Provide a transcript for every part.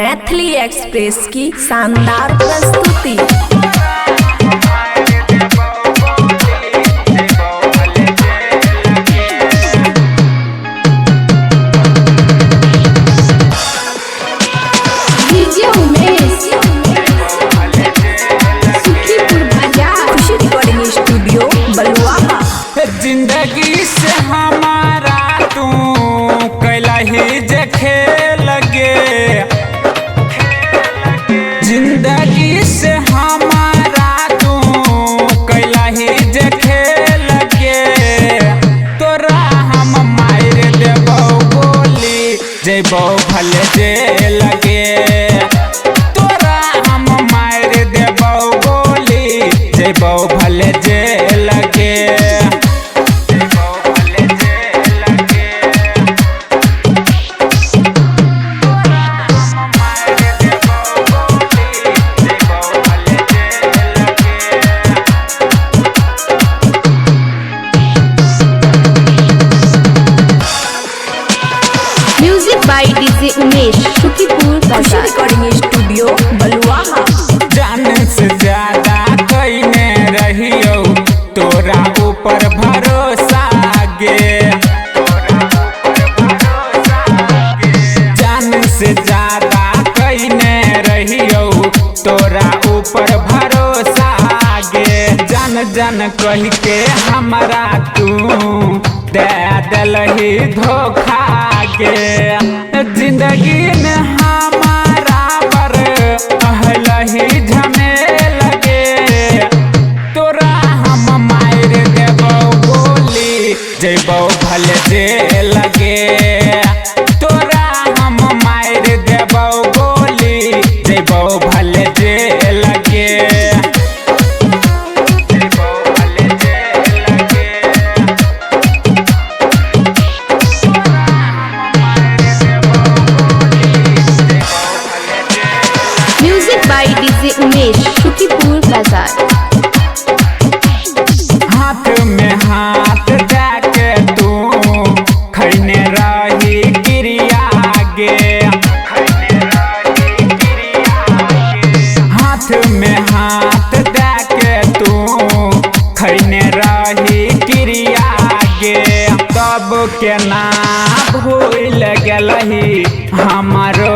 Maithili express की शानदार प्रस्तुति। खुशी रिकॉर्डिंग स्टूडियो बलुआहा। जिंदगी से हमारा तू कैला ही जे खेल गे, जिंदगी से हमारा तू कैला ही जे खेल गे। तोरा हम मार देबो गोली जेबो भले जेल गे। तोरा हम मार देबो गोली जेबो भले जेल गे। Music by DJ Umesh Shukipur Khushi recording studio Baluaha. जान से ज्यादा कईने रहियो तोरा ऊपर भरोसा गे। जान से ज्यादा कईने रहियो तोरा ऊपर भरोसा गे। जान जान कह के हमरा तू दे दिलही धोखा गे। जिंदगी में हमारा पर अहलही झमेल गे। तोरा हम मार देबो गोली जेबो भले जेल गे। तोरा हम मार देबो गोली जेबो भले जेल गे। Music by DJ Umesh Shukipur Bazar. हाथ में हाथ जाके तू खैने रही गिरिया गे। हाथ में हाथ जाके तू खैने रही गिरिया गे। तब के ना भूल गलही हमारो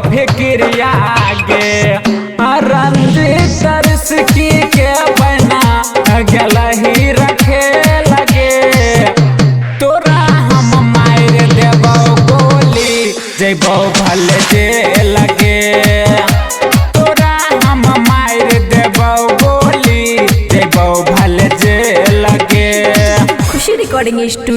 फिक्रिया गे। रंजित तरसकी के बना गलही रखे लगे। तोरा हम मार देबो गोली जेबो भले जेल गे। तोरा हम मार देबो गोली जेबो भले जेल गे। खुशी रिकॉर्डिंग स्टूडियो